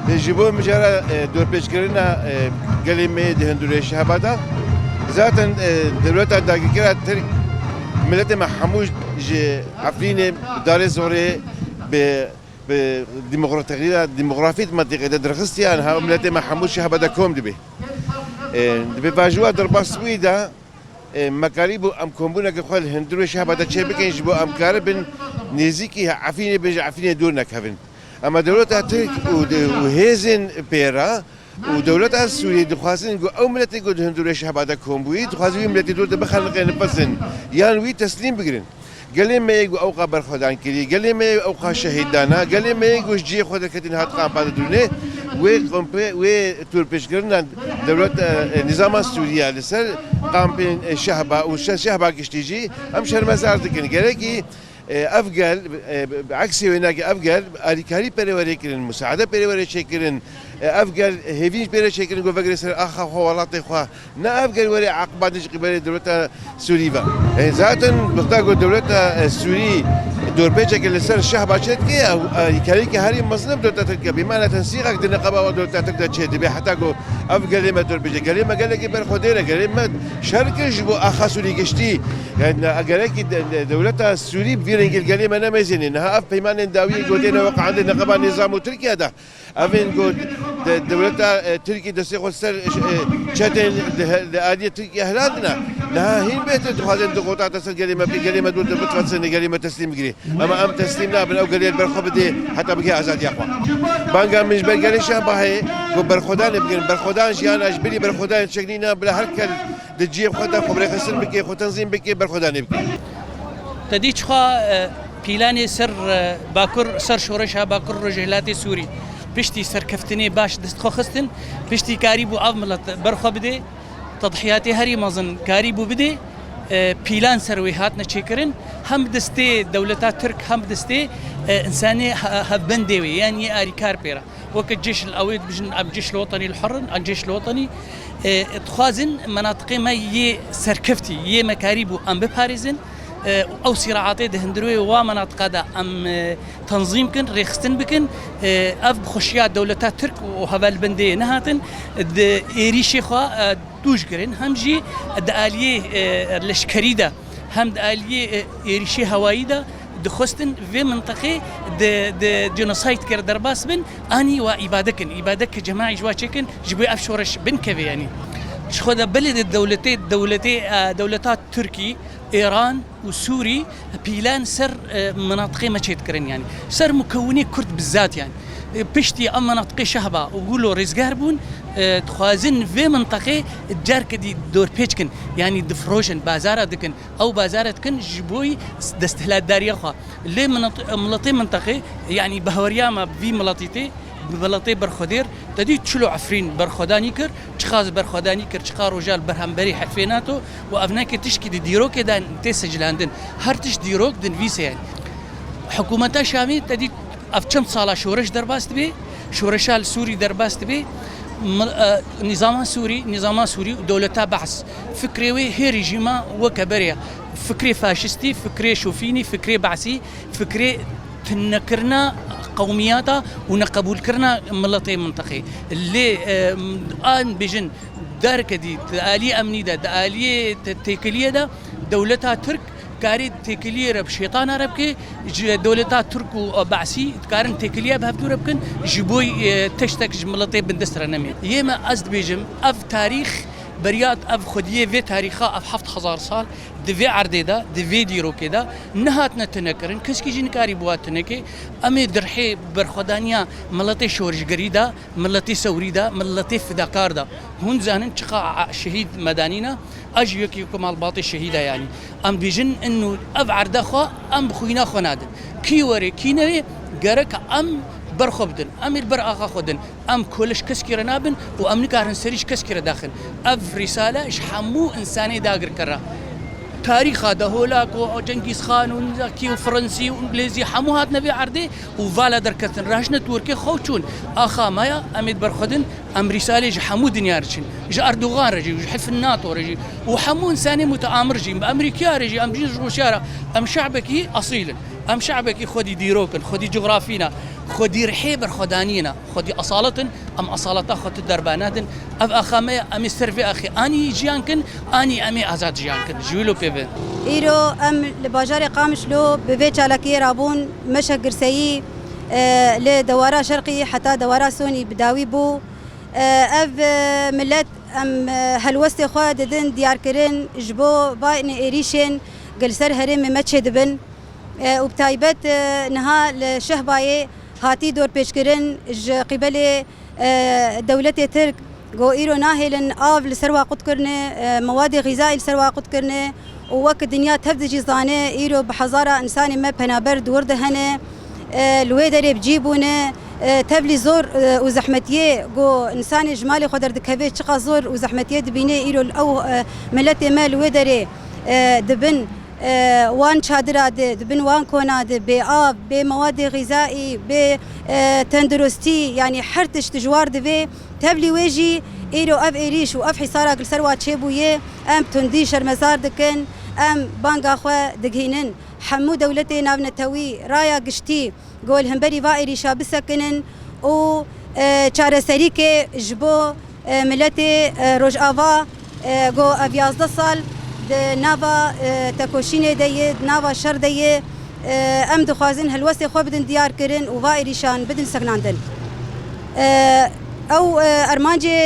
جيبوا مجرى دور بيشكرنا قالي ما دهندوري شهبادا ذاتا دولتا داقيقرا ترك ملت محمود عفرين دار زوري بديموغرافية منطقة درخستي أنا ملت محمود شهبادا كوم دبي باجوا دربا سويدا مكاريبو ام كومبونا كخول هندوري شهبادا تشبكين جبو ام كاربن نزيكي عفيني بيج عفيني دورنا كافن اما دولتها ترك وهيزن بيرا ودولتها السورية دخوازن او ملتي قد هندوري شهبادا كومبوي دخوازوي ملتي دولتا بخلق نفسن يانوي تسليم بقرن قال ما يجو اوقا برخدان كلي قال ما اوقا شهيدانا قال ما يجو جي خود كتن هات قام بعد دونه و تور بيشكرنا دولة نظام السورية لسر قام بين شهبا والشهبا كشتيجي ام شهر مزار دكن قالكي افقل بعكسي هناك افقل اريكاري بريوري كرن مساعده بريوري شكرن افقل هيفينج بري شكرن جو فقر سر اخا هو والله خو نا افقل وري عقبات قبل دوله سوريا ذاتا بختار دوله السوري دور بيجك اللي صار الشهبة شتكي أو كاريكي هاري مصنف دور تتركي بمعنى تنسيقك دي نقابة ودور تتركي تشهد بي حتى قو أف قال دور بيجك قال ما قال لك برخوديرة قال ما شارك جبو أخا سوري قشتي يعني قال لك دولة السوري بفيرنجل قال ما أنا ميزين إنها أف بيمان داوية قودينا وقع عندنا نقابة نظام تركيا ده أفين قود دولة تركي دسيخو سر شاتين لآلية تركيا هلادنا لها هين بيت تخازن دقوطات تسر قال ما دول بتفصل قال ما تسليم قري اما ام تسليمنا بن او قليل برخبدي حتى بقي ازاد يقوى بانقا من جبل قال شابه هي برخدان بقين برخدان جيان اجبري برخدان شكلينا بلا هركل دجيب خدا خبري خسن بكي خو تنظيم بكي برخدان بكي تديش خا بيلاني سر باكر سر شورشها باكر رجلاتي سوري بشتي سر كفتني باش دست خو خستن بشتي كاريبو عملت برخبدي تضحياتي هري مازن كاريبو بدي بيلان سروي هاتنا تشكرن هم دستي دولتات ترك هم دستي انساني هبندوي يعني اريكار بيرا وقت الجيش الاويد بجن الجيش الوطني الحر الجيش الوطني تخازن مناطق ما ي سركفتي ي مكاريبو ام بباريزن او صراعات دهندروي ومناطق هذا ام تنظيم كن ريخستن بكن اف بخشيات دولتات ترك وهذا البندي نهاتن ايريشي خا دوش قرن همجي داليه لشكريدا هم داليه ايريشي هوايدا دخستن في منطقه د جنوسايد كر درباس بن اني وعبادك جماعي جواتشكن جبي افشورش بن كفي يعني شخوذا بلد دولتات تركي ايران وسوري بيلان سر مناطق ما تشكرن يعني سر مكوني كرد بالذات يعني بشتي ام مناطق شهبه وقولوا رزقاربون تخازن في منطقه الجارك دي دور بيتشكن يعني دفروشن بازار دكن او بازار دكن جبوي دستهلات داريخه ليه ملطي منطقه يعني بهورياما في ملطيتي بلطي برخدير تدي تشلو عفرين برخداني كر تشخاز برخداني كر تشقار رجال برهمبري حرفيناتو وافناك تشكي دي ديروك دان تسجلاندن هرتش ديروك دن فيسا يعني حكومتا شامي تدي افچم سالا شورش درباست بي شورشال سوري درباست بي نظام سوري دولتا بحث فكري هي ريجيما وكبريا فكري فاشستي فكري شوفيني فكري بعثي فكري تنكرنا قومياتا ونقبول كرنا ملطي منطقي اللي الان بيجن دارك دي آلية أمني دا آلية تيكلية دا دولتها ترك كاري تيكلية رب شيطان ربكي دولتها ترك وبعسي كارن تيكلية بهفتو ربكن جبوي تشتك ملطي بندستر نمي يما أزد بيجم أف تاريخ بريات أف خدية في تاريخها أف 7000 سال دفي عرديدا دفي ديرو كده نهاتنا تنكرن كسكي جنكاري بوات تنكي أمي درحي برخدانيا ملطي شورج قريدا ملطي سوريدا ملطي فداكاردا هون زانن تقع شهيد مدانينا أجي يكي كمال باطي شهيدا يعني أم بيجن إنه أف عردا خو أم بخوينا خنادن كي وري كي نري قرك أم برخبدن ام البر اخا خدن ام كلش كسكير نابن وام نكارن سريش كسكير داخل اف رساله شحمو انساني داغر كرا تاريخ هذا هولاك وجنكيز خان وكي وفرنسي وانجليزي حمو هات نبي عردي وفالا دركتن راجنا توركي خوتشون اخا مايا اميد برخدن ام رساله حمو دنيا رجن جا اردوغان رجي حلف الناتو رجي وحمو انساني متآمر رجي بامريكا رجي ام جيش روسيا ام شعبكي اصيل ام شعبك خودي ديروكن خودي جغرافينا خودي رحيبر خدانينا خودي اصالتن ام اصالتا خود درباناتن اف اخامه ام سيرفي اخي اني جيانكن اني امي ازاد جيانكن جويلو بيبن ايرو ام لباجار قامشلو ببيت على رابون مشى قرسي لدوارا شرقي حتى دوارا سوني بداوي بو اف ملت ام هلوست خوا ددن ديار كرن جبو باين ايريشن قلسر هرم متشد بن وبتايبت نها لشهباي هاتي دور بيشكرن قبل دولة ترك جو ايرو ناهلن آف لسروا قد كرنه مواد غذائي لسروا قد كرنه ووقت الدنيا تبدي جزانه ايرو بحزارة انسان ما بنابرد ورد هنه الويدر بجيبونه تبلي زور وزحمتيه جو انسان جمالي خدر دكبه شقا زور وزحمتيه دبينه ايرو او ملت مال ويدر دبن وان شادرة دبن وان كوناد بآب بمواد غذائي بتندرستي يعني حرتش تجوار دبي تبلي ويجي ايرو اف ايريش واف حصارة قل سروا تشيبويه ام تندي شرمزار دكن ام بانغا خوا دقهينن حمو دولتي نابنا توي رايا قشتي قول همبري فائري شابسكنن و چاره سريكي جبو ملتي روج آفا قو افيازده سال نافا تکوشینه دیه نافا شر دیه ام دخوازن هلوسه خو بدن دیار کرن و وایریشان بدن سکناندن او ارمانجی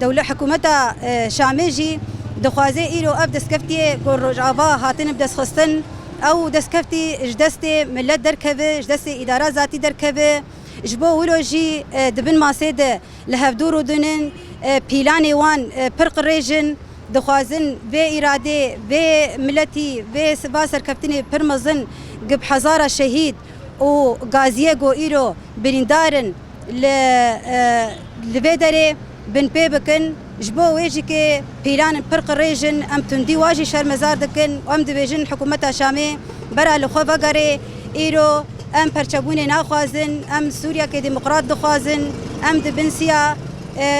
دوله حکومتا شامجی دخوازه ایرو اب دسکفتی گور رجعوا هاتن بدس خستن او دسکفتی اجدست ملت درکبه اجدست اداره ذاتی درکبه جبو ولوجی دبن ماسده لهفدورو دنن پیلانی وان پرق ریجن دخوازن به اراده به ملتی به سباسر کفتنی پرمزن قب حزارة شهید و غازیه گو ایرو بریندارن لبیدره بن پی بکن جبو ویجی که پیلان پرق ریجن ام تندی واجی شرمزار دکن و ام دبیجن حکومت شامه برا لخو وگره ایرو ام پرچبون ناخوازن ام سوریا که دموقراط دخوازن ام دبنسیا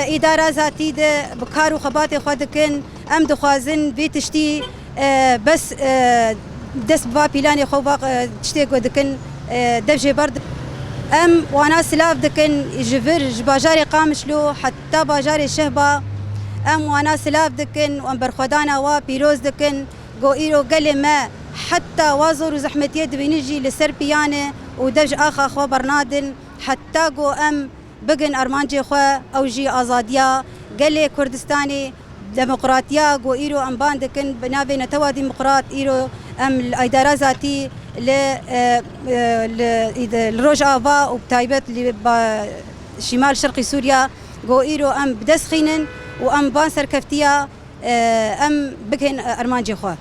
اداره ذاتی ده بکار و خبات خود دکن ام دخوازن بیتشتی بس دست با پیلانی خو باق تشتی کو دکن دبجه برد ام وانا سلاف دکن جبر جباجار قامشلو حتى باجار شهبا ام وانا سلاف دکن و ام برخدانا و پیروز دکن گو ایرو قل ما حتى وازور وزحمتيه دبينجي لسر بيانه ودبج اخا خو برنادن حتى گو ام بگن ارمانجی خو او جی آزادیا گلی کردستانی دموقراطیا گو ایرو ام باندکن بنابه نتوا دموقراط ایرو ام الاداره ذاتی لروج آفا و بتایبت شمال شرقی سوریا گو ایرو ام بدسخینن و ام بان سرکفتیا ام بگن ارمانجی خو